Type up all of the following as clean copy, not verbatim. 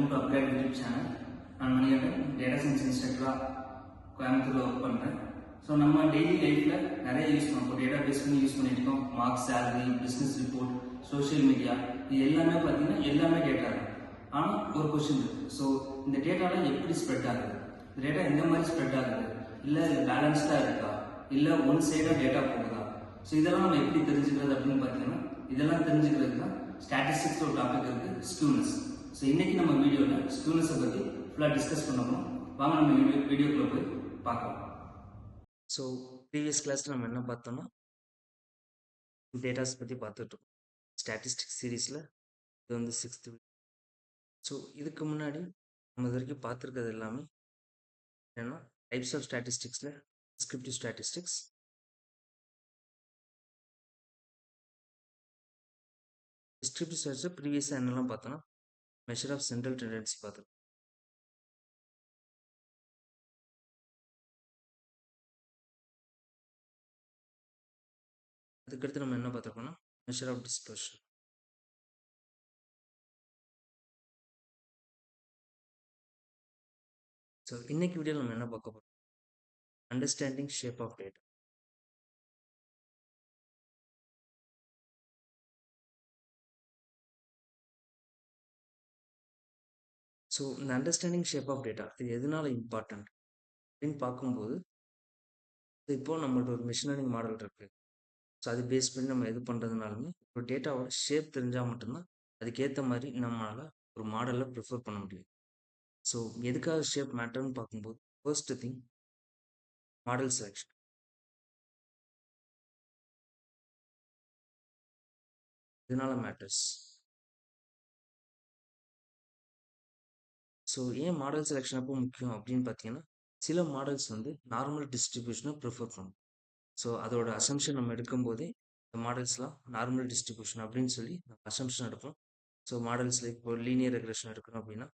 Welcome to upgrade YouTube channel. நான் Manikandan, data science இன்ஸ்ட்ரக்டராக கோயம்புத்தூரில் work பண்ணுறேன். ஸோ நம்ம டெய்லி லைஃப்பில் நிறைய யூஸ் பண்ணுவோம். டேட்டா பேஸ் பண்ணி யூஸ் பண்ணிட்டு இருக்கோம். Marks, salary, business report, social media, இது எல்லாமே பார்த்தீங்கன்னா எல்லாமே டேட்டா தான். ஆனால் ஒரு கொஸ்டின் இருக்குது. ஸோ இந்த டேட்டாலாம் எப்படி ஸ்ப்ரெட் ஆகுது? இந்த டேட்டா எந்த மாதிரி ஸ்ப்ரெட் ஆகுது? இல்லை இது பேலன்ஸ்டாக இருக்கா? இல்லை ஒன் சைடாக டேட்டா போகுதா? ஸோ இதெல்லாம் நம்ம எப்படி தெரிஞ்சுக்கிறது அப்படின்னு பார்த்தீங்கன்னா, இதெல்லாம் தெரிஞ்சுக்கிறது தான் ஸ்டாட்டிஸ்டிக்ஸ் ஒரு டாபிக் இருக்குது, ஸ்கியூனஸ். ஸோ இன்னைக்கு நம்ம வீடியோவில் ஸ்கியூனஸை பற்றி ஃபுல்லாக டிஸ்கஸ் பண்ணணும். வாங்க நம்ம வீடியோக்குள்ளே போய் பார்க்கலாம். ஸோ ப்ரீவியஸ் கிளாஸில் நம்ம என்ன பார்த்தோம்னா, டேட்டாஸ் பற்றி பார்த்துட்டு இருக்கோம். ஸ்டாட்டிஸ்டிக்ஸ் சீரீஸில் இது வந்து 6th. ஸோ இதுக்கு முன்னாடி நம்ம இது வரைக்கும் பார்த்துருக்கிறது எல்லாமே என்னென்னா டைப்ஸ் ஆஃப் ஸ்டாட்டிஸ்டிக்ஸில் டிஸ்கிரிப்டிவ் ஸ்டாட்டிஸ்டிக்ஸ், டிஸ்கிரிப்டிவ் ஸ்டாட்டிஸ்டிக்ஸ் ப்ரீவியஸாக என்னெல்லாம் பார்த்தோன்னா மெஷர் ஆஃப் சென்ட்ரல் டெண்டன்சி பார்த்துருக்கோம். அதுக்கடுத்து நம்ம என்ன பார்த்துருக்கோம்னா மெஷர் ஆஃப் டிஸ்பர்ஷன். ஸோ இன்னைக்கு வீடியோவில் நம்ம என்ன பார்க்க போகிறோம், understanding shape of data. So இந்த அண்டர்ஸ்டாண்டிங் ஷேப் ஆஃப் டேட்டா இது எதனால இம்பார்ட்டன்ட் அப்படின்னு பார்க்கும்போது, இப்போ நம்மளோட ஒரு மிஷின் லேர்னிங் மாடல் இருக்குது. ஸோ அது பேஸ் பண்ணி நம்ம இது பண்ணுறதுனாலுமே ஒரு டேட்டாவோட ஷேப் தெரிஞ்சால் மட்டும்தான் அதுக்கேற்ற மாதிரி நம்மளால் ஒரு மாடலில் ப்ரிஃபர் பண்ண முடியும். ஸோ எதுக்காக ஷேப் மேட்டர்னு பார்க்கும்போது, ஃபர்ஸ்ட் திங் மாடல் செலெக்ஷன். இதனால மேட்டர்ஸ். ஸோ ஏன் மாடல் செலெக்ஷன் அப்போ முக்கியம் அப்படின்னு பார்த்தீங்கன்னா, சில மாடல்ஸ் வந்து நார்மல் டிஸ்ட்ரிபியூஷனை ப்ரிஃபர் பண்ணும். ஸோ அதோட அசம்ஷன் நம்ம எடுக்கும்போதே இந்த மாடல்ஸ்லாம் நார்மல் டிஸ்ட்ரிபியூஷன் அப்படின்னு சொல்லி நம்ம அசம்ஷன் எடுப்போம். ஸோ மாடல்ஸில் இப்போ லீனியர் ரெக்ரெஷன் எடுக்கணும் அப்படின்னா,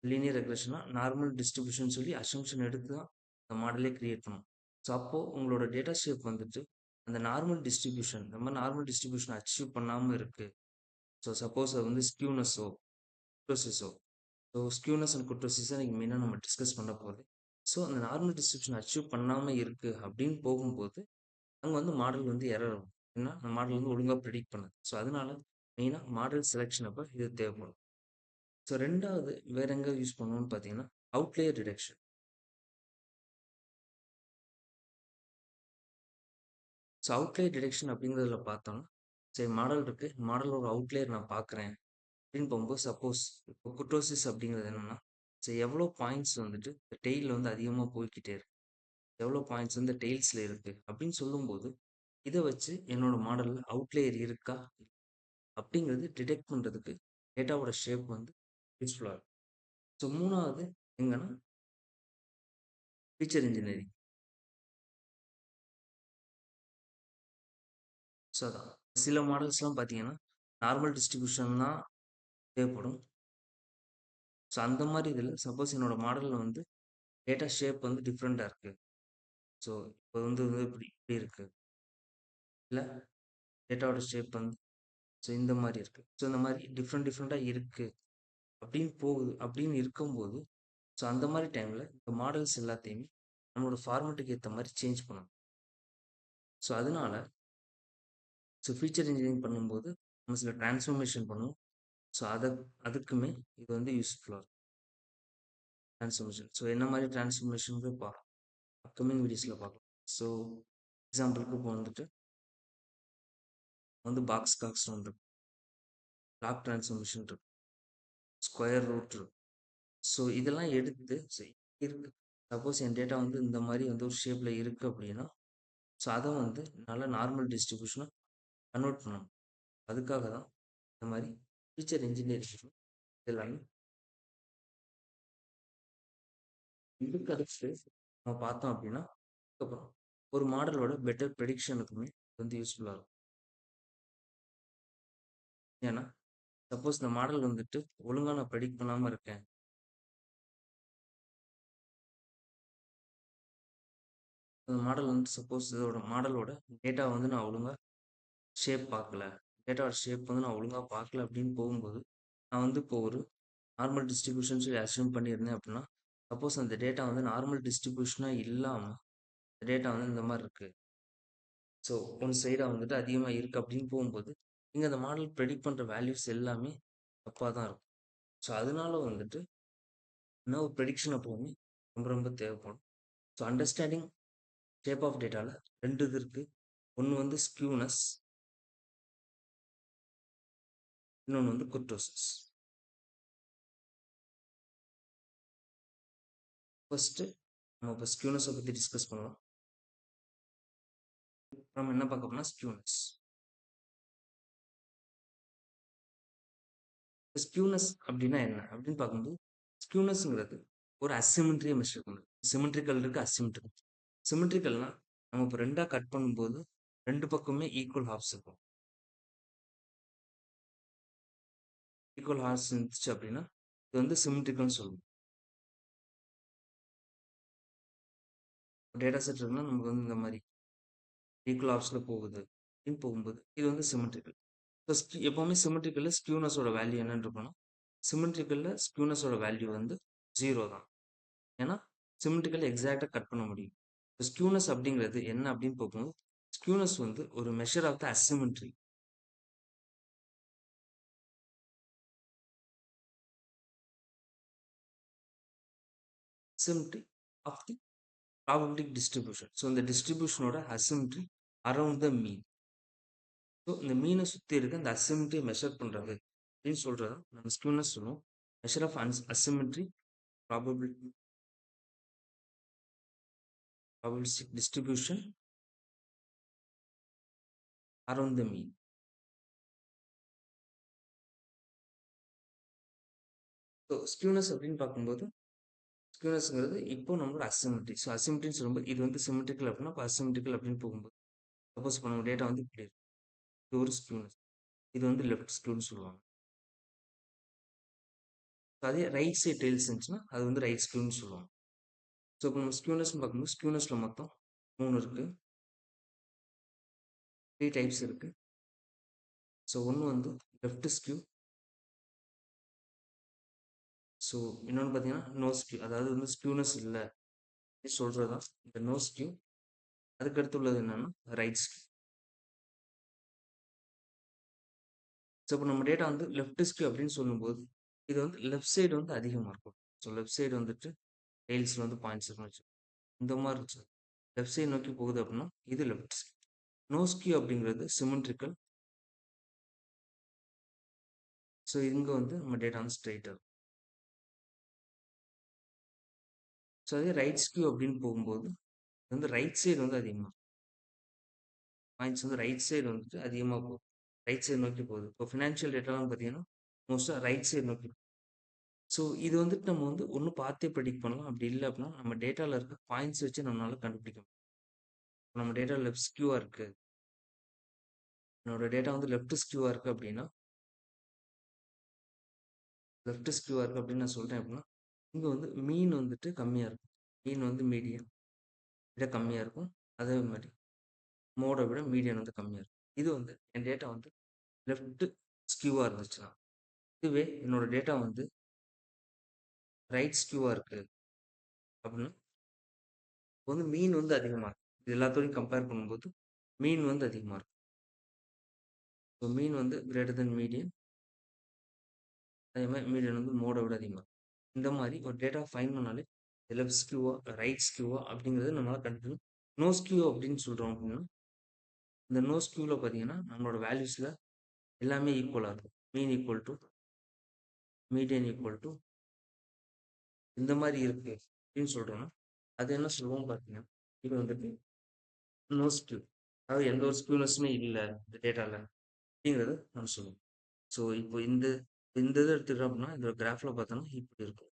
லீனியர் ரெக்ரெஷனாக நார்மல் டிஸ்ட்ரிபியூஷன் சொல்லி அசம்ஷன் எடுத்து தான் அந்த மாடலே கிரியேட் பண்ணும். ஸோ அப்போது உங்களோட டேட்டா ஷேப் வந்துட்டு அந்த நார்மல் டிஸ்ட்ரிபியூஷன், நம்ம நார்மல் டிஸ்ட்ரிபியூஷன் அச்சீவ் பண்ணாமல் இருக்குது. ஸோ சப்போஸ் அது வந்து ஸ்கியூனஸோ குர்டோசிஸோ, ஸோ ஸ்கியூனஸ் அண்ட் குர்டோசிஸை நீங்கள் மெயினாக நம்ம டிஸ்கஸ் பண்ண போகுது. ஸோ அந்த நார்மல் டிஸ்ட்ரிபியூஷன் அச்சீவ் பண்ணாமல் இருக்குது அப்படின்னு போகும்போது அங்கே வந்து மாடல் வந்து எரர் ஆகும். ஏன்னா அந்த மாடல் வந்து ஒழுங்காக ப்ரெடிக்ட் பண்ணுது. ஸோ அதனால மெயினாக மாடல் செலெக்ஷன் அப்போ இது தேவைப்படும். ஸோ ரெண்டாவது வேற எங்கே யூஸ் பண்ணுவோம்னு பார்த்தீங்கன்னா outlier detection. So outlier detection அப்படிங்கிறதுல பார்த்தோம்னா, சரி மாடல் இருக்குது, மாடலோட அவுட்லேயர் நான் பார்க்குறேன் அப்படின்னு போகும்போது, சப்போஸ் இப்போ குர்டோசிஸ் அப்படிங்கிறது என்னென்னா, சரி எவ்வளோ பாயிண்ட்ஸ் வந்துட்டு டெய்லில் வந்து அதிகமாக போய்கிட்டே இருக்கு, எவ்வளோ பாயிண்ட்ஸ் வந்து டெய்ல்ஸில் இருக்குது அப்படின்னு சொல்லும்போது, இதை வச்சு என்னோட மாடலில் அவுட்லேயர் இருக்கா அப்படிங்கிறது டிடெக்ட் பண்ணுறதுக்கு டேட்டாவோட ஷேப் வந்து யூஸ்ஃபுல்லாக இருக்கும். ஸோ மூணாவது எங்கன்னா ஃபீச்சர் இன்ஜினியரிங். ஸோ அதான் சில மாடல்ஸ்லாம் பார்த்தீங்கன்னா நார்மல் டிஸ்ட்ரிபியூஷன் தான் தேவைப்படும். ஸோ அந்த மாதிரி இதில் சப்போஸ் என்னோட மாடலில் வந்து டேட்டா ஷேப் வந்து டிஃப்ரெண்ட்டாக இருக்குது. ஸோ இப்போ வந்து இப்படி இப்படி இருக்குது, இல்லை டேட்டாவோட ஷேப் வந்து ஸோ இந்த மாதிரி இருக்குது, ஸோ இந்த மாதிரி டிஃப்ரெண்ட்டாக இருக்குது அப்படின்னு இருக்கும்போது, ஸோ அந்த மாதிரி டைமில் இந்த மாடல்ஸ் எல்லாத்தையுமே நம்மளோட ஃபார்மேட்டுக்கு ஏற்ற மாதிரி சேஞ்ச் பண்ணணும். ஸோ அதனால ஃபீச்சர் இன்ஜினியரிங் பண்ணும்போது நம்ம சில டிரான்ஸ்ஃபர்மேஷன் பண்ணுவோம். ஸோ அதுக்குமே இது வந்து யூஸ்ஃபுல்லாக இருக்கும். டிரான்ஸ்ஃபர்மேஷன், ஸோ என்ன மாதிரி டிரான்ஸ்ஃபர்மேஷன் அப்கமிங் வீடியோஸில் பார்க்கலாம். ஸோ எக்ஸாம்பிளுக்கு இப்போ வந்துட்டு வந்து பாக்ஸ் காக்ஸ் வந்து லாக் டிரான்ஸ்ஃபர்மேஷன் இருக்கு, ஸ்கொயர் ரூட் இருக்கு. ஸோ இதெல்லாம் எடுத்து இருக்கு, சப்போஸ் என் டேட்டா வந்து இந்த மாதிரி வந்து ஒரு ஷேப்பில் இருக்குது அப்படின்னா, ஸோ அதை வந்து நல்லா நார்மல் டிஸ்ட்ரிபியூஷனை கன்வெர்ட் பண்ணணும். அதுக்காக தான் இந்த மாதிரி ஃபீச்சர் இன்ஜினியரிங் எல்லாமே. இதுக்கு அடுத்து நம்ம பார்த்தோம் அப்படின்னா, அதுக்கப்புறம் ஒரு மாடலோட பெட்டர் ப்ரெடிக்ஷனுக்குமே வந்து யூஸ்ஃபுல்லாக இருக்கும். ஏன்னா சப்போஸ் இந்த மாடல் வந்துட்டு ஒழுங்காக நான் ப்ரெடிக்ட் பண்ணாமல் இருக்கேன், அந்த மாடல் வந்து சப்போஸ் இதோட மாடலோட டேட்டா வந்து நான் ஒழுங்காக ஷேப் பார்க்கல, டேட்டாவோட ஷேப் வந்து நான் ஒழுங்காக பார்க்கல அப்படின்னு போகும்போது, நான் வந்து இப்போ ஒரு நார்மல் டிஸ்ட்ரிபியூஷன் சொல்லி அஸ்யூம் பண்ணியிருந்தேன் அப்படின்னா, சப்போஸ் அந்த டேட்டா வந்து நார்மல் டிஸ்ட்ரிபியூஷனா இல்லாம, டேட்டா வந்து இந்த மாரி இருக்கு. ஸோ, ஒன் சைடா வந்துட்டு அதிகமா இருக்கு அப்படின்னு போகும்போது, இங்க அந்த மாடல் ப்ரெடிக்ட் பண்ற வேல்யூஸ் எல்லாமே தப்பா தான் இருக்கும். ஸோ, அதனால வந்துட்டு இன்னும் ஒரு ப்ரெடிக்ஷன் எப்பவுமே ரொம்ப ரொம்ப தேவைப்படும். ஸோ, அண்டர்ஸ்டாண்டிங் ஷேப் ஆஃப் டேட்டால 2 இது இருக்கு. ஒண்ணு வந்து ஸ்க்யூனஸ், இன்னொன்னு வந்து குர்டோசிஸ். ஃபர்ஸ்ட்டு நம்ம இப்ப ஸ்க்யூனஸ பத்தி டிஸ்கஸ் பண்ணலாம். நம்ம என்ன பார்க்க போறோம்னா ஸ்க்யூனஸ். ஸ்க்யூனஸ் அப்படின்னா என்ன? அப்படின்னு பார்க்கும்போது, ஸ்க்யூனஸ்ங்கிறது ஒரு அசிமெட்ரியை மெஷர் பண்ணுது. சிமெட்ரிக்கல் இருக்கு, அசிமெட்ரிக்கல். சிமெட்ரிக்கல்னா நம்ம இப்போ 2ஆ கட் பண்ணும்போது 2 பக்கமுமே ஈக்குவல் ஹாஃப்ஸ் இருக்கும். ஈக்குவல் ஹாஃப்ஸ் இருந்துச்சு அப்படின்னா, இது வந்து சிமெட்ரிக்கல்னு சொல்லுவோம். டேட்டா செட் இருக்குன்னா நமக்கு வந்து இந்த மாரி ஈக்குவல் ஹாஃப்ஸ்ல போகுது அப்படின்னு போகும்போது, இது வந்து சிமெட்ரிக்கல். ஸோ எப்பவுமே சிமெட்ரிக்கல்ல ஸ்க்யூனஸோட வேல்யூ என்னன்னு இருக்கணும்? சிமெட்ரிக்கல்ல ஸ்க்யூனஸோட வேல்யூ வந்து 0 தான். ஏன்னா சிமெட்ரிக்கல் எக்ஸாக்டா கட் பண்ண முடியும். ஸ்க்யூனஸ் அப்படிங்கிறது என்ன அப்படின்னு பார்க்கும்போது, ஸ்க்யூனஸ் வந்து ஒரு measure of the asymmetry. Asymmetry of the probabilistic distribution. So இந்த டிஸ்ட்ரிபியூஷனோட அசிமெட்ரி அரவுண்ட் த மீன். ஸோ இந்த மீனை சுற்றி இருக்க இந்த அசிமெட்ரியை மெஷர் பண்ணுறது அப்படின்னு சொல்கிறத நம்ம ஸ்க்யூனஸ் சொல்லுவோம். Measure of asymmetry probability probabilistic distribution around the mean. So skewness அப்படின்னு பார்க்கும்போது, ஸ்க்யூனஸ்ங்கிறது இப்போ நம்மளோட அசிமெட்ரி. ஸோ அசிமெட்ரின்னு சொல்லும்போது இது வந்து சிமெட்ரிக்கல் அப்படின்னா இப்போ அசிமெட்ரிக்கல் அப்படின்னு போகும்போது, சப்போஸ் இப்போ நம்ம டேட்டா வந்து இப்படி இருக்கு. இது ஒரு ஸ்க்யூனஸ். இது வந்து லெஃப்ட் ஸ்க்யூன்னு சொல்லுவாங்க. அதே ரைட் சைட் டெயில்ஸ் இருந்துச்சுன்னா அது வந்து ரைட் ஸ்க்யூன்னு சொல்லுவாங்க. ஸோ இப்போ நம்ம ஸ்க்யூனஸ்னு பார்க்கும்போது ஸ்க்யூனஸில் மொத்தம் 3 இருக்கு. 3 டைப்ஸ் இருக்கு. ஸோ ஒன்று வந்து லெஃப்ட் ஸ்க்யூ. ஸோ இன்னொன்று பார்த்தீங்கன்னா நோ ஸ்க்யூ. அதாவது வந்து ஸ்க்யூனஸ் இல்லை சொல்கிறது தான் இந்த நோ ஸ்க்யூ. அதுக்கடுத்து உள்ளது என்னன்னா ரைட் ஸ்க்யூ. ஸோ இப்போ நம்ம டேட்டா வந்து லெஃப்ட் ஸ்க்யூ அப்படின்னு சொல்லும்போது இது வந்து லெஃப்ட் சைடு வந்து அதிகமாக இருக்கும். ஸோ லெஃப்ட் சைடு வந்துட்டு டெயில்ஸில் வந்து பாயிண்ட்ஸ் இருக்குன்னு வச்சு இந்த மாதிரி இருந்துச்சு. லெஃப்ட் சைடு நோக்கி போகுது அப்படின்னா இது லெஃப்ட் ஸ்க்யூ. நோ ஸ்க்யூ அப்படிங்கிறது சிமெட்ரிக்கல். ஸோ இங்கே வந்து நம்ம டேட்டா வந்து ஸ்ட்ரைட்டாக இருக்கும். ஸோ அதே ரைட் ஸ்க்யூ அப்படின்னு போகும்போது வந்து ரைட் சைடு வந்து அதிகமாக பாயிண்ட்ஸ் வந்து ரைட் சைடு வந்துட்டு அதிகமாக போகுது. ரைட் சைடு நோக்கி போகுது. இப்போ ஃபினான்ஷியல் டேட்டாலாம் பார்த்தீங்கன்னா மோஸ்ட்டாக ரைட் சைடு நோக்கி. ஸோ இது வந்துட்டு நம்ம வந்து ஒன்று பார்த்தே ப்ரெடிக்ட் பண்ணலாம். அப்படி இல்லை அப்படின்னா நம்ம டேட்டாவில் இருக்க பாயிண்ட்ஸ் வச்சு நம்மளால கண்டுபிடிக்க முடியும். நம்ம டேட்டா லெஃப்ட் ஸ்க்யூவாக இருக்குது, என்னோட டேட்டா வந்து லெஃப்ட் ஸ்க்யூவாக இருக்குது அப்படின்னா லெஃப்ட் ஸ்க்யூவாக இருக்குது அப்படின்னு நான் சொல்கிறேன் அப்படின்னா இங்கே வந்து மீன் வந்துட்டு கம்மியாக இருக்கும். மீன் வந்து மீடியம் விட கம்மியாக இருக்கும். அதே மாதிரி மோடை விட மீடியன் வந்து கம்மியாக இருக்கும். இது வந்து என் டேட்டா வந்து லெஃப்ட் ஸ்க்யூவாக இருந்துச்சுன்னா, இதுவே என்னோட டேட்டா வந்து ரைட் ஸ்க்யூவாக இருக்குது அப்படின்னா இப்போ வந்து மீன் வந்து அதிகமாக இருக்கும். இது எல்லாத்தோடையும் கம்பேர் பண்ணும்போது மீன் வந்து அதிகமாக இருக்கும். ஸோ மீன் வந்து கிரேட்டர் தென் மீடியன். அதே மாதிரி மீடியன் வந்து மோடை விட அதிகமாக இருக்கும். இந்த மாதிரி ஒரு டேட்டா ஃபைன் பண்ணாலே லெஃப்ட் ஸ்க்யூவா ரைட் ஸ்க்யூவா அப்படிங்கிறது நம்மளால் கண்டுபிடிக்கணும். நோ ஸ்க்யூ அப்படின்னு சொல்கிறோம் அப்படின்னா இந்த நோ ஸ்க்யூவில் பார்த்தீங்கன்னா நம்மளோட வேல்யூஸில் எல்லாமே ஈக்குவலாக இருக்கும். மீன் equal to median equal to இந்த மாதிரி இருக்குது அப்படின்னு சொல்கிறோன்னா அது என்ன சொல்லுவோம் பார்த்தீங்கன்னா இது வந்துட்டு நோ ஸ்க்யூ. அதாவது எந்த ஒரு ஸ்க்யூனஸுமே இல்லை இந்த டேட்டாவில் அப்படிங்கிறது நம்ம சொல்லுவோம். ஸோ இப்போ இந்த இந்த இதை எடுத்துக்கிறோம் அப்படின்னா இந்த கிராஃபில் பார்த்தோன்னா இப்படி இருக்கும்.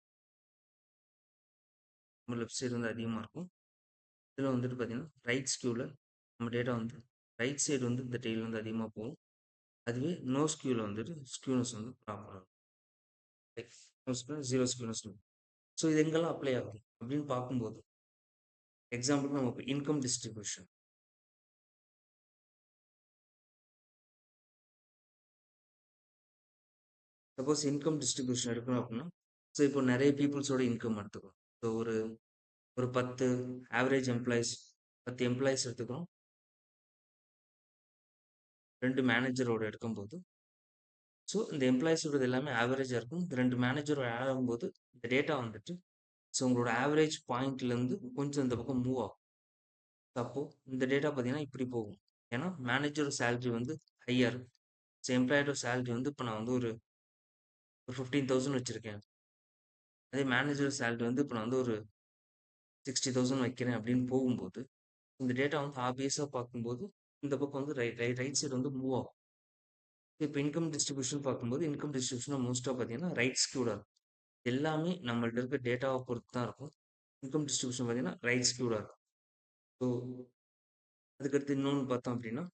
நம்ம லெஃப்ட் சைடு வந்து அதிகமாக இருக்கும். இதில் வந்துட்டு பார்த்தீங்கன்னா ரைட் ஸ்க்யூவில் நம்ம டேட்டா வந்து ரைட் சைடு வந்து இந்த டெய்ல் வந்து அதிகமாக போகும். அதுவே நோ ஸ்க்யூவில் வந்துட்டு ஸ்க்யூனஸ் வந்து ப்ராப்பராக இருக்கும். 0 ஸ்க்யூனஸ். ஸோ இது எங்கெல்லாம் அப்ளை ஆகுது அப்படின்னு பார்க்கும்போது எக்ஸாம்பிளுக்கு நமக்கு income distribution. Suppose income distribution எடுக்கணும் அப்படின்னா, ஸோ இப்போ நிறைய பீப்புள்ஸோட இன்கம் எடுத்துக்கிறோம். ஸோ ஒரு ஒரு 10 ஆவரேஜ் எம்ப்ளாயீஸ் 10 எம்ப்ளாயீஸ் எடுத்துக்கிறோம். 2 மேனேஜரோட எடுக்கும்போது, ஸோ இந்த எம்ப்ளாயீஸோடது எல்லாமே ஆவரேஜா இருக்கும். இந்த 2 மேனேஜரும் ஆட் ஆகும்போது இந்த டேட்டா வந்துட்டு ஸோ உங்களோட ஆவரேஜ் பாயிண்ட்லேருந்து கொஞ்சம் இந்த பக்கம் மூவ் ஆகும். அப்போ இந்த டேட்டா பார்த்தீங்கன்னா இப்படி போகும். ஏன்னா மேனேஜர் சேலரி வந்து ஹையா இருக்கும். ஸோ எம்ப்ளாயோட சேலரி வந்து இப்போ நான் வந்து ஒரு 15,000 வச்சிருக்கேன். அதே மேனேஜர் சேலரி வந்து இப்போ நான் வந்து ஒரு 60,000 வைக்கிறேன் அப்படின்னு போகும்போது, இந்த டேட்டா வந்து ஆப்வியஸா பார்க்கும்போது, இந்த பக்கம் வந்து ரைட் சைடு வந்து மூவ் ஆகும். இப்போ இன்கம் டிஸ்ட்ரிபியூஷன் பார்க்கும்போது, இன்கம் டிஸ்ட்ரிபியூஷன் மோஸ்ட்டா பார்த்தீங்கன்னா, ரைட் ஸ்க்யூடா இருக்கும். எல்லாமே நம்மள்ட்ட இருக்க டேட்டாவ பொறுத்து தான் இருக்கும். இன்கம் டிஸ்ட்ரிபியூஷன் பார்த்தீங்கன்னா, ரைட் ஸ்க்யூடா இருக்கும். ஸோ அதுக்கடுத்து இன்னொன்னு பார்த்தோம் அப்படின்னா,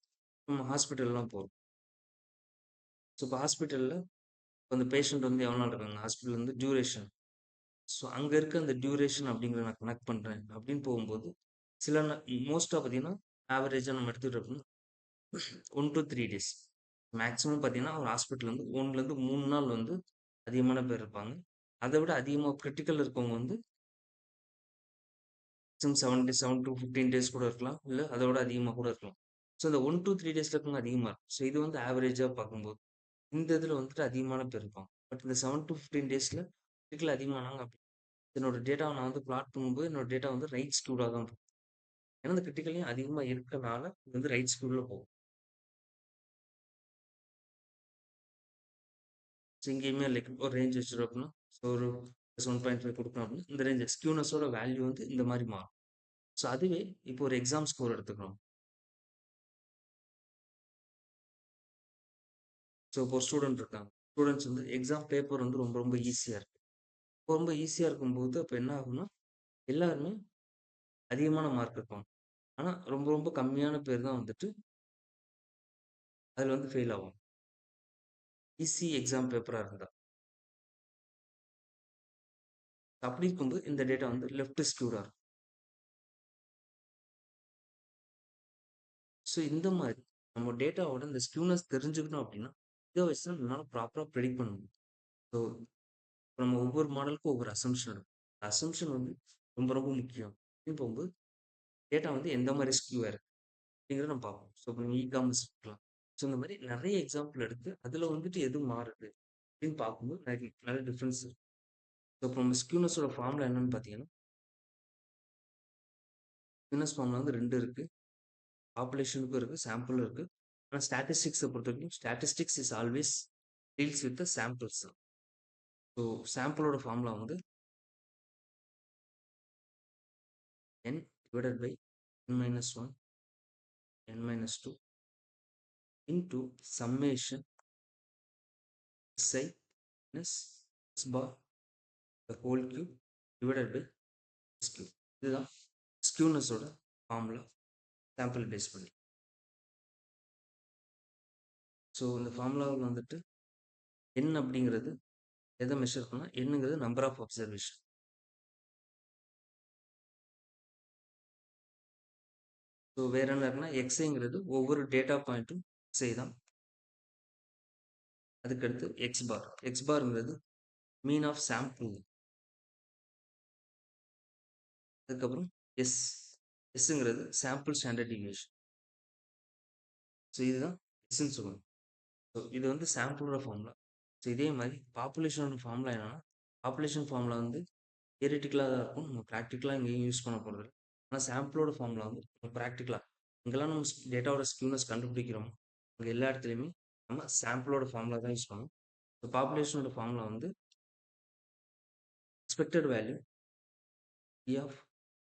நம்ம ஹாஸ்பிட்டல்லாம் போறோம். ஸோ இப்போ ஹாஸ்பிட்டல்ல அந்த பேஷண்ட் வந்து எவ்வளோ நாள் இருக்காங்க? ஹாஸ்பிட்டல் வந்து டியூரேஷன். ஸோ அங்க இருக்க அந்த டியூரேஷன் அப்படிங்கிறத நான் கனெக்ட் பண்றேன் அப்படின்னு போகும்போது, சில மோஸ்ட்டா பார்த்தீங்கன்னா, ஆவரேஜா நம்ம எடுத்துக்கிட்டோம் 1 to 3 டேஸ். மேக்ஸிமம் பார்த்தீங்கன்னா, ஒரு ஹாஸ்பிட்டல் வந்து 1லேருந்து 3 நாள் வந்து அதிகமான பேர் இருப்பாங்க. அத விட அதிகமா கிரிட்டிக்கல் இருக்கவங்க வந்து 7 to 15 டேஸ் கூட இருக்கலாம். இல்ல அத விட அதிகமா கூட இருக்கலாம். ஸோ இந்த 1 to 3 டேஸ்ல இருக்கவங்க அதிகமா இருக்கும். ஸோ இது வந்து ஆவரேஜா பார்க்கும்போது, இந்த இதுல வந்துட்டு அதிகமான பேர் இருப்பாங்க. பட் இந்த 7 to 15 டேஸ்ல கிரிட்டிக்கல் அதிகமானாங்க அப்படி என்னோட டேட்டாவ நான் வந்து பிளாட் பண்ணும்போது, என்னோட டேட்டா வந்து ரைட் ஸ்க்யூடா தான் இருக்கும். ஏன்னா இந்த கிரிட்டிக்கலையும் அதிகமா இருக்கனால, இது வந்து ரைட் ஸ்க்யூல போகும். ஸோ இங்கேயுமே லைக் ஒரு ரேஞ்ச் வச்சிருக்கோம் அப்படின்னா, ஸோ ஒரு +1.5 குடுக்கணும் அப்படின்னா, இந்த ரேஞ்ச் ஸ்க்யூனஸோட வேல்யூ வந்து இந்த மாரி மாறும். ஸோ அதுவே இப்போ ஒரு எக்ஸாம் ஸ்கோர் எடுத்துக்கிறோம். ஸோ இப்போ ஒரு ஸ்டூடண்ட் இருக்காங்க. ஸ்டூடண்ட்ஸ் வந்து எக்ஸாம் பேப்பர் வந்து ரொம்ப ரொம்ப ஈஸியா இருக்கு. ரொம்ப ஈஸியா இருக்கும்போது அப்ப என்ன ஆகும்னா, எல்லாருமே அதிகமான மார்க் எடுப்பாங்க. ஆனா ரொம்ப ரொம்ப கம்மியான பேர் தான் வந்துட்டு அதுல வந்து ஃபெயில் ஆவாங்க. ஈஸி எக்ஸாம் பேப்பரா இருந்தா. அப்படி இருக்கும்போது இந்த டேட்டா வந்து லெஃப்ட் ஸ்க்யூடா இருக்கும். ஸோ இந்த மாரி நம்ம டேட்டாவோட இந்த ஸ்க்யூனஸ் தெரிஞ்சுக்கணும் அப்படின்னா, இத வச்சு தான் நம்மளால ப்ராப்பரா ப்ரெடிக்ட் பண்ண முடியும். ஸோ நம்ம ஒவ்வொரு மாடலுக்கும் ஒவ்வொரு அசம்ப்ஷன் இருக்கும். அசம்ப்ஷன் வந்து ரொம்ப ரொம்ப முக்கியம். அப்படின்னு போகும்போது டேட்டா வந்து எந்த மாரி ஸ்க்யூவா இருக்கு அப்படிங்கிறத நம்ம பார்ப்போம். ஸோ இப்போ இ-காமர்ஸ் இருக்கலாம். ஸோ இந்த மாரி நெறைய எக்ஸாம்பிள் எடுத்து அதுல வந்துட்டு எது மாறுது அப்படின்னு பார்க்கும்போது நெறைய டிஃபரன்ஸ் இருக்கு. ஸோ இப்போ நம்ம ஸ்க்யூனஸோட ஃபார்முலா என்னன்னு பார்த்தீங்கன்னா, ஸ்க்யூனஸ் ஃபார்முலா வந்து 2 இருக்கு. பாப்புலேஷனுக்கும் இருக்கு, சாம்பிளும் இருக்கு. ஆனா ஸ்டாட்டிஸ்டிக்ஸ பொறுத்தவரைக்கும் statistics is always deals with the samples தான். ஸோ சாம்பிளோட ஃபார்முலா வந்து n divided by n-1, n-2 into summation si minus s bar the whole cube divided by s cube. இதுதான் ஸ்க்யூனஸோட ஃபார்முலா சாம்பிள் பேஸ் பண்ணி. ஸோ இந்த ஃபார்முலாவில் வந்துட்டு n அப்படிங்கிறது எதை மெஷர் பண்ணா என்னங்கிறது நம்பர் ஆஃப் அப்சர்வேஷன். ஸோ வேற என்ன இருக்குன்னா எக்ஸைங்கிறது ஒவ்வொரு டேட்டா பாயிண்ட்டும் எக்ஸை தான். அதுக்கடுத்து எக்ஸ் பார்ங்கிறது மீன் ஆஃப் சாம்பிள். அதுக்கப்புறம் எஸ் எஸ்ங்கிறது சாம்பிள் ஸ்டாண்டர்ட் டிவியேஷன். ஸோ இதுதான் எஸ்ன்னு சொல்லுவோம். ஸோ இது வந்து சாம்பிளோட ஃபார்முலா. ஸோ இதே மாதிரி பாப்புலேஷனோட ஃபார்முலா என்னன்னா, பாப்புலேஷன் ஃபார்முலா வந்து தியரிட்டிக்கலாக தான் இருக்கும். நம்ம ப்ராக்டிக்கலாக எங்கேயும் யூஸ் பண்ண போகிறது இல்லை. ஆனால் சாம்பிளோட ஃபார்முலா வந்து நம்ம ப்ராக்டிக்கலாக எங்கெல்லாம் நம்ம டேட்டாவோட ஸ்க்யூனஸ் கண்டுபிடிக்கிறோமோ அங்கே எல்லா இடத்துலையுமே நம்ம சாம்பிளோட ஃபார்முலா தான் யூஸ் பண்ணணும். ஸோ பாப்புலேஷனோட ஃபார்முலா வந்து expected value E of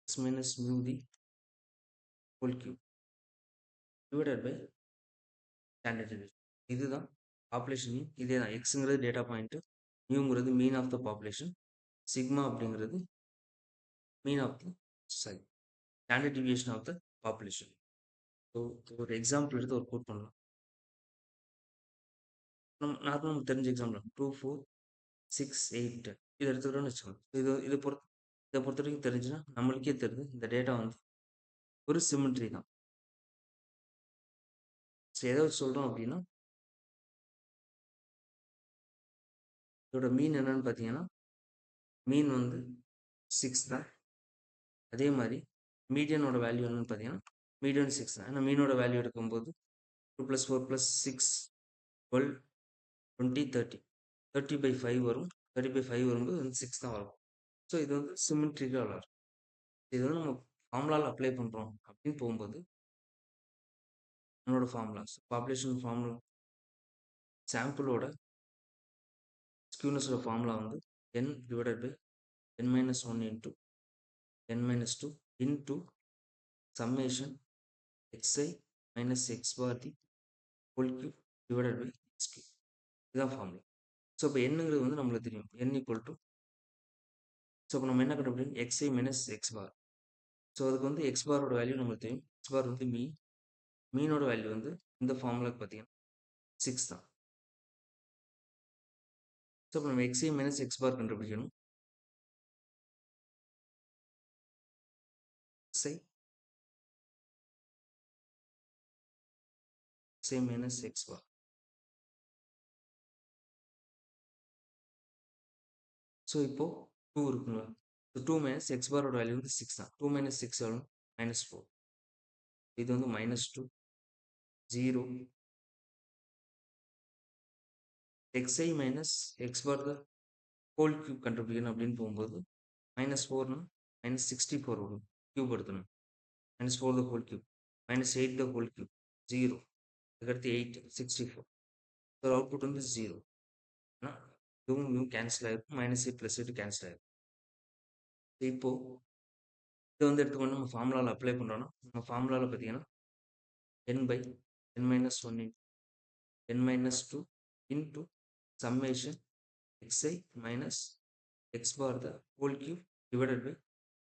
x minus mu the whole cube divided by standard deviation. இதுதான் பாப்புலேஷன். இதே தான் எக்ஸுங்கிறது டேட்டா பாயிண்ட், மியூங்கிறது mean of the population, sigma அப்படிங்கிறது mean of the sorry standard deviation of the population. So ஒரு example எடுத்து ஒரு code பண்ணலாம். நம்ம நார்மலாக தெரிஞ்ச எக்ஸாம்பிள் 2, 4, 6, 8 இதை எடுத்துக்கிறோம்னு வச்சுக்கோங்க. இதை பொறுத்த வரைக்கும் தெரிஞ்சுன்னா நம்மளுக்கே தெரியுது இந்த டேட்டா வந்து ஒரு சிமெட்ரி தான். ஸோ எதை வச்சு சொல்கிறோம் அப்படின்னா இதோட மீன் என்னன்னு பார்த்தீங்கன்னா, மீன் வந்து 6 தான். அதே மாரி மீடியனோட வேல்யூ என்னன்னு பார்த்தீங்கன்னா, மீடியன் 6 தான். ஏன்னா மீனோட வேல்யூ எடுக்கும்போது 2 + 4 + 6 12 20 30 30/5 வரும். 30/5 வரும்போது வந்து 6 தான் வரும். ஸோ இது வந்து சிம்மெட்ரிக்கலா வரும். இது வந்து நம்ம ஃபார்முலால அப்ளை பண்றோம் அப்படின்னு போகும்போது, நம்மளோட ஃபார்முலாஸ் பாப்புலேஷன் ஃபார்முலா சாம்பிளோட ஸ்க்யூனஸோட ஃபார்முலா வந்து n/n-1 into n-2 into summation xi minus x bar the whole cube divided by x cube. இதுதான் ஃபார்முலா. ஸோ இப்போ என்னங்கிறது வந்து நம்மளுக்கு தெரியும். n ஈக்குவல் டு ஸோ இப்போ நம்ம என்ன கண்டுபிடிக்கணும் xi மைனஸ் x பார். ஸோ அதுக்கு வந்து x பாரோட வேல்யூ நம்மளுக்கு தெரியும். x பார் வந்து மீனோட வேல்யூ வந்து இந்த ஃபார்முலாக்கு பார்த்தீங்கன்னா 6 தான். ஸோ இப்போ நம்ம xi மைனஸ் x பார் கண்டுபிடிக்கணும். xi மைனஸ் x பார். ஸோ இப்போ 2 இருக்குங்களா? ஸோ 2 மைனஸ் x பாரோட வேல்யூ வந்து 6 தான். 2 மைனஸ் 6 எவ்வளோ? -4. இது வந்து -2 0 xi minus x bar the whole cube கண்டுபிடிக்கணும் அப்படின்னு போகும்போது -4னா -64 வரும். கியூப் எடுக்கணும். -4 the whole cube -8 the whole cube 0 அதுக்கடுத்து 8 64. ஸோ அவுட்புட் வந்து 0. ஆனால் இதுவும் கேன்சல் ஆகிருக்கும். -8 + 8 கேன்சல் ஆகிருக்கும். இப்போ இதை வந்து எடுத்துக்கொண்டு நம்ம ஃபார்முலாவில் அப்ளை பண்ணுறோன்னா நம்ம ஃபார்முலாவில் பார்த்தீங்கன்னா n/n-1 n-2 into summation xi minus x bar the whole cube divided by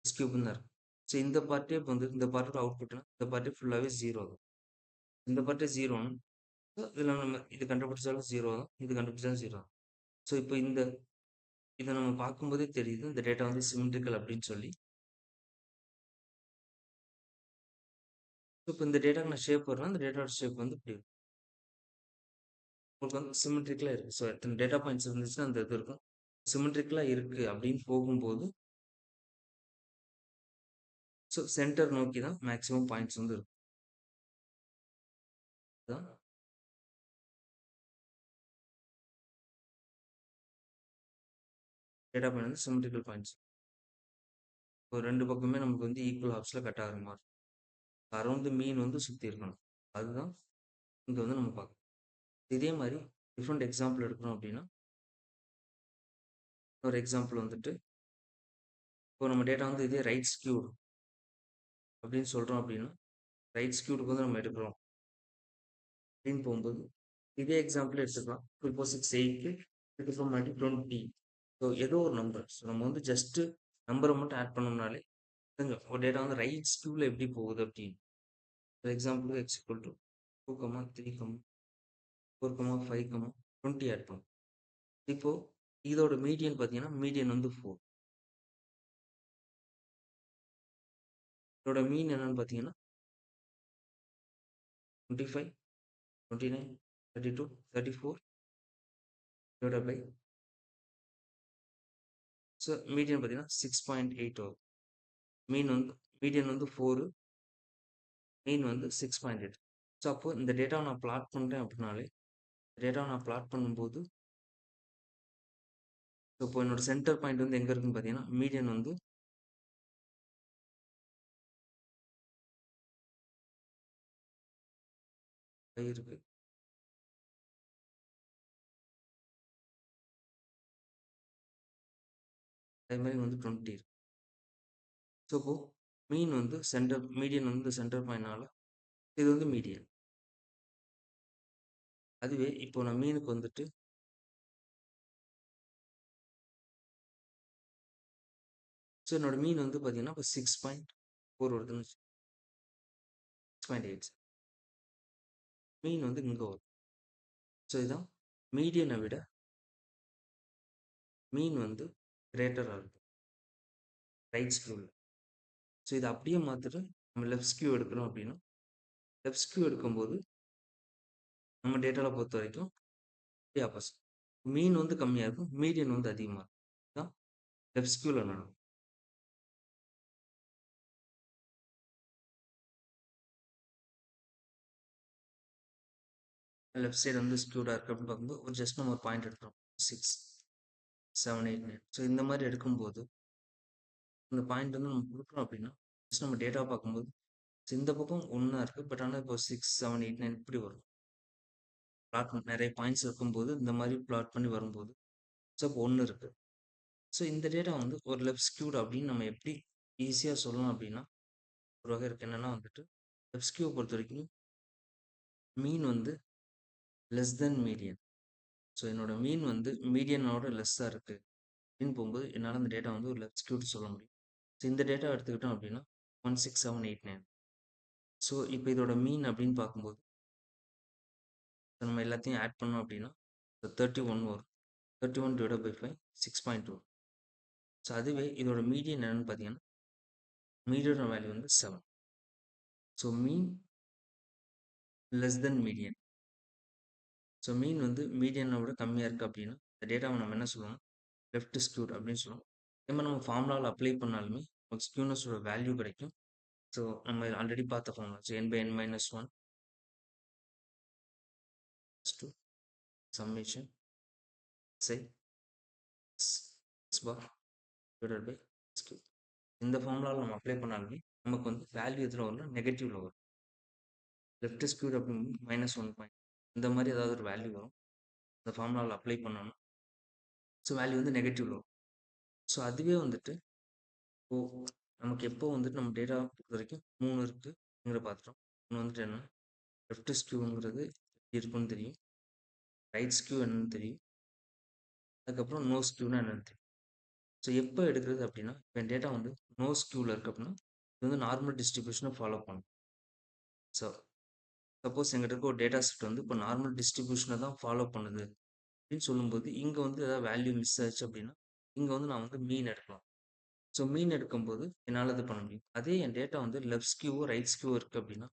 x cube ன்னு இருக்கும். ஸோ இந்த பார்ட்டே இப்போ வந்து இந்த பார்ட்டோட அவுட்புட்னா இந்த பார்ட்டே ஃபுல்லாகவே 0 ஆகும். இந்த பார்ட்டே 0ன்னு ஸோ இதில் நம்ம இது கண்டுபிடிச்சாலும் 0 தான், இது கண்டுபிடிச்சாலும் 0 தான். ஸோ இப்போ இதை நம்ம பார்க்கும்போதே தெரியுது இந்த டேட்டா வந்து சிமெட்ரிக்கல் அப்படின்னு சொல்லி. ஸோ இப்போ இந்த டேட்டாக்கு நான் ஷேப் வரேன்னா இந்த டேட்டாவோட ஷேப் வந்து இப்படி இருக்கும். உங்களுக்கு வந்து சிமெட்ரிக்கலாக இருக்குது. ஸோ எத்தனை டேட்டா பாயிண்ட்ஸ் இருந்துச்சுன்னா அந்த இது இருக்கும். சிமெட்ரிக்கலாக இருக்குது அப்படின்னு போகும்போது ஸோ சென்டர் நோக்கி தான் மேக்ஸிமம் பாயிண்ட்ஸ் வந்து இருக்கும். அதான் டேட்டா பாயிண்ட் வந்து சிமெட்ரிக்கல் பாயிண்ட்ஸ். இப்போ ரெண்டு பக்கமே நமக்கு வந்து ஈக்குவல் ஹாப்ஸில் கட் ஆகிற மாதிரி அரௌண்ட் மீன் வந்து சுற்றி இருக்கணும். அதுதான் இங்கே வந்து நம்ம பார்க்கணும். இதே மாதிரி டிஃப்ரெண்ட் எக்ஸாம்பிள் எடுக்கணும் அப்படின்னா ஒரு எக்ஸாம்பிள் வந்துட்டு இப்போ நம்ம டேட்டா வந்து இதே ரைட் ஸ்கியூடு அப்படின்னு சொல்கிறோம் அப்படின்னா ரைட் ஸ்கியூடுக்கு வந்து நம்ம எடுக்கிறோம் அப்படின்னு போகும்போது இதே எக்ஸாம்பிள் எடுத்துக்கலாம். 2 4 6 8 இதுக்கப்புறம் மாட்டி 20. ஸோ ஏதோ ஒரு நம்பர். ஸோ நம்ம வந்து ஜஸ்ட்டு நம்பரை மட்டும் ஆட் பண்ணோம்னாலே கொஞ்சம் ஒரு டேட்டா வந்து ரைட் ஸ்கியூவில் எப்படி போகுது அப்படின்னு. ஃபார் எக்ஸாம்பிள் x = 2, 3, 4, 5, 20 ஆட் பண்ணும். இப்போ இதோட மீடியன் பார்த்தீங்கன்னா மீடியன் வந்து 4. இதோட மீன் என்னன்னு பார்த்தீங்கன்னா 25, 29, 32, 34 டிவைட் பை ஸோ மீடியன் பார்த்தீங்கன்னா 6.8 வரும். மீடியன் வந்து 4, மீன் வந்து 6.8. ஸோ அப்போ இந்த டேட்டாவை நான் பிளாட் பண்ணுறேன் அப்படின்னாலே டேட்டாவை நான் பிளாட் பண்ணும்போது ஸோ இப்போ என்னோட சென்டர் பாயிண்ட் வந்து எங்கே இருக்குன்னு பார்த்தீங்கன்னா மீடியன் வந்து இருக்கு. அதே மாதிரி வந்து 20 இருக்கு. ஸோ இப்போ மீடியன் வந்து சென்டர் பாயிண்ட்னால இது வந்து மீடியன். அதுவே இப்போ நான் மீனுக்கு வந்துட்டு ஸோ என்னோட மீன் வந்து பார்த்தீங்கன்னா இப்போ 6.4 வருதுன்னு 6.8 மீன் வந்து இங்கே வரும். ஸோ இதுதான் மீடியனை விட மீன் வந்து கிரேட்டராக இருக்கும் ரைட் ஸ்கியூவில். ஸோ இதை அப்படியே மாற்றிட்டு நம்ம லெஃப்ட் ஸ்கியூ எடுக்கிறோம் அப்படின்னா லெஃப்ட் ஸ்கியூ எடுக்கும்போது நம்ம டேட்டாவில் பொறுத்த வரைக்கும் ஆப்போசிட். மீன் வந்து கம்மியா இருக்கும். மீடியன் வந்து அதிகமா இருக்கும். இதான் லெஃப்ட் ஸ்க்யூல நடக்கும். லெஃப்ட் சைடு வந்து ஸ்க்யூடா இருக்கு அப்படின்னு பார்க்கும்போது ஒரு ஜஸ்ட் நம்ம ஒரு பாயிண்ட் எடுக்கிறோம். 6, 7, 8, 9. ஸோ இந்த மாதிரி எடுக்கும்போது இந்த பாயிண்ட் வந்து நம்ம குடுக்குறோம் அப்படின்னா, ஜஸ்ட் நம்ம டேட்டா பார்க்கும்போது இந்த பக்கம் 1 இருக்கு. பட் ஆனா இப்போ 6, 7, 8, 9 இப்படி வரும். நெறைய பாயிண்ட்ஸ் இருக்கும்போது இந்த மாதிரி பிளாட் பண்ணி வரும்போது ஸோ இப்போ 1 இருக்கு. ஸோ இந்த டேட்டா வந்து ஒரு லெஃப்ட் ஸ்க்யூட் அப்படின்னு நம்ம எப்படி ஈஸியா சொல்லலாம் அப்படின்னா, ஒரு வகை இருக்கு. என்னன்னா வந்துட்டு லெஃப்ட் ஸ்க்யூவ பொறுத்தவரைக்கும் மீன் வந்து லெஸ் தென் மீடியன். ஸோ என்னோட மீன் வந்து மீடியனோட லெஸ்ஸா இருக்கு அப்படின்னு போகும்போது என்னால அந்த டேட்டா வந்து ஒரு லெஃப்ட் ஸ்க்யூட் சொல்ல முடியும். ஸோ இந்த டேட்டா எடுத்துக்கிட்டோம் அப்படின்னா 1, 6, 7, 8, 9. ஸோ இப்போ இதோட மீன் அப்படின்னு பார்க்கும்போது நம்ம எல்லாத்தையும் ஆட் பண்ணோம் அப்படின்னா 31 வரும். 31 டிவைடட் பை 5 6.2. ஸோ அதுவே இதோட மீடியன் என்னன்னு பார்த்தீங்கன்னா மீடியனோட வேல்யூ வந்து 7. ஸோ மீன் லெஸ் தென் மீடியன். ஸோ மீன் வந்து மீடியனை விட கம்மியாக இருக்குது அப்படின்னா இந்த டேட்டாவை நம்ம என்ன சொல்லுவோம், லெஃப்ட் ஸ்க்யூட் அப்படின்னு சொல்லுவோம். அதே மாதிரி நம்ம ஃபார்முலாவில் அப்ளை பண்ணாலுமே நமக்கு ஸ்க்யூனஸோட வேல்யூ கிடைக்கும். ஸோ நம்ம ஆல்ரெடி பார்த்த formula so n by n minus 1 to summation xi x bar divided by x cube. இந்த ஃபார்முலாவில் நம்ம அப்ளை பண்ணாலுமே நமக்கு வந்து வேல்யூ எதில் வரும்னா நெகட்டிவ்ல வரும். லெஃப்ட் ஸ்க்யூட் அப்படின்னு -1 இந்த மாதிரி ஏதாவது ஒரு வேல்யூ வரும். இந்த ஃபார்முலாவில் அப்ளை பண்ணோம்னா ஸோ வேல்யூ வந்து நெகட்டிவ்ல வரும். ஸோ அதுவே வந்துட்டு இப்போ நமக்கு எப்போ வந்துட்டு நம்ம டேட்டா பொறுத்த வரைக்கும் 3 இருக்குங்கிற பார்த்துட்டோம். ஒன்று வந்துட்டு என்ன லெஃப்ட் ஸ்க்யூங்கிறது எப்படி இருக்குன்னு தெரியும், ரைட் ஸ்க்யூ என்னன்னு தெரியும், அதுக்கப்புறம் நோ ஸ்க்யூனா என்னன்னு தெரியும். ஸோ எப்போ எடுக்கிறது அப்படின்னா இப்போ டேட்டா வந்து நோ ஸ்க்யூவில் இருக்குது அப்படின்னா இது வந்து நார்மல் டிஸ்ட்ரிபியூஷனை ஃபாலோ பண்ணும். ஸோ சப்போஸ் எங்கிட்ட இருக்க ஒரு டேட்டா செட் வந்து இப்போ நார்மல் டிஸ்ட்ரிபியூஷனை தான் ஃபாலோ பண்ணுது அப்படின்னு சொல்லும்போது இங்கே வந்து ஏதாவது வேல்யூ மிஸ் ஆச்சு அப்படின்னா இங்கே வந்து நான் வந்து மீன் எடுக்கலாம். ஸோ மீன் எடுக்கும்போது என்னால் இது பண்ண முடியும். அதே என் டேட்டா வந்து லெஃப்ட் ஸ்க்யூவோ ரைட் ஸ்க்யூவோ இருக்குது அப்படின்னா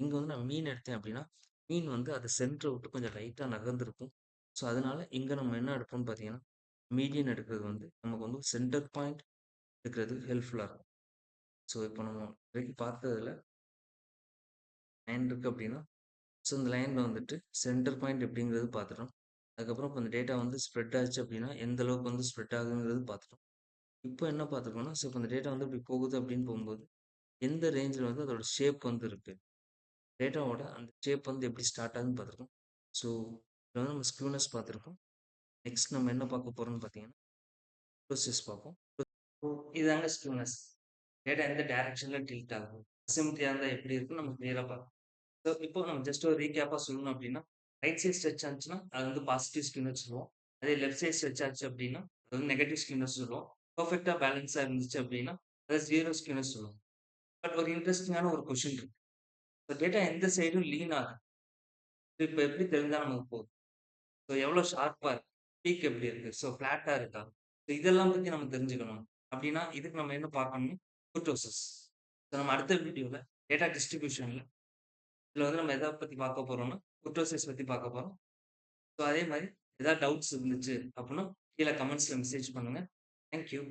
இங்கே வந்து நான் மீன் எடுத்தேன் அப்படின்னா மீன் வந்து அதை சென்டரை விட்டு கொஞ்சம் லைட்டாக நகர்ந்துருக்கும். ஸோ அதனால இங்கே நம்ம என்ன எடுப்போம்னு பார்த்தீங்கன்னா மீடியன் எடுக்கிறது வந்து நமக்கு வந்து சென்டர் பாயிண்ட் எடுக்கிறது ஹெல்ப்ஃபுல்லாக இருக்கும். ஸோ இப்போ நம்ம வரைக்கும் பார்த்ததுல லைன் இருக்குது அப்படின்னா ஸோ இந்த லைனில் வந்துட்டு சென்டர் பாயிண்ட் எப்படிங்கிறது பார்த்துட்டோம். அதுக்கப்புறம் இப்போ இந்த டேட்டா வந்து ஸ்ப்ரெட் ஆச்சு அப்படின்னா எந்த அளவுக்கு வந்து ஸ்ப்ரெட் ஆகுங்கிறது பார்த்துட்டோம். இப்போ என்ன பார்த்துருக்கோம்னா ஸோ இப்போ இந்த டேட்டா வந்து இப்படி போகுது அப்படின்னு போகும்போது எந்த ரேஞ்சில் வந்து அதோட ஷேப் வந்து இருக்குது, டேட்டாவோட அந்த ஷேப் வந்து எப்படி ஸ்டார்ட் ஆகுதுன்னு பார்த்துருக்கோம். ஸோ இதில் வந்து நம்ம ஸ்க்யூனஸ் பார்த்துருக்கோம். நெக்ஸ்ட் நம்ம என்ன பார்க்க போகிறோம்னு பார்த்தீங்கன்னா ப்ரோசஸ் பார்ப்போம். ஸோ இதுதாங்க ஸ்க்யூனஸ். டேட்டா எந்த டைரக்ஷனில் டில்ட் ஆகும், அசிமெட்ரியாக இருந்தால் எப்படி இருக்குன்னு நம்ம கிளியராக பார்க்கலாம். ஸோ இப்போ நம்ம ஜஸ்ட் ஒரு ரீகேப்பாக சொல்லணும் அப்படின்னா ரைட் சைட் ஸ்ட்ரெச் ஆச்சுன்னா அது வந்து பாசிட்டிவ் ஸ்க்யூனஸ் சொல்லுவோம். அதே லெஃப்ட் சைட் ஸ்ட்ரெச் ஆச்சு அப்படின்னா அது வந்து நெகட்டிவ் ஸ்க்யூனஸ் சொல்லுவோம். பர்ஃபெக்டாக பேலன்ஸாக இருந்துச்சு அப்படின்னா அது 0 ஸ்க்யூனஸ் சொல்லுவோம். பட் ஒரு இன்ட்ரெஸ்டிங்கான ஒரு கொஷின் இருக்கு. இப்போ டேட்டா எந்த சைடும் லீன் ஆகும் இப்போ எப்படி தெரிஞ்சா நமக்கு போதும். ஸோ எவ்வளோ ஷார்ப்பாக இருக்கு, பீக் எப்படி இருக்கு, ஸோ ஃப்ளாட்டாக இருக்கா, ஸோ இதெல்லாம் பற்றி நம்ம தெரிஞ்சுக்கணும் அப்படின்னா இதுக்கு நம்ம என்ன பார்க்கணும், குர்டோசஸ். ஸோ நம்ம அடுத்த வீடியோவில் டேட்டா டிஸ்ட்ரிபியூஷனில் இதில் வந்து நம்ம எதை பற்றி பார்க்க போகிறோம்னா குர்டோசஸ் பற்றி பார்க்க போகிறோம். ஸோ அதே மாதிரி ஏதாவது டவுட்ஸ் இருந்துச்சு அப்படின்னா கீழே கமெண்ட்ஸில் மெசேஜ் பண்ணுங்கள். தேங்க்யூ.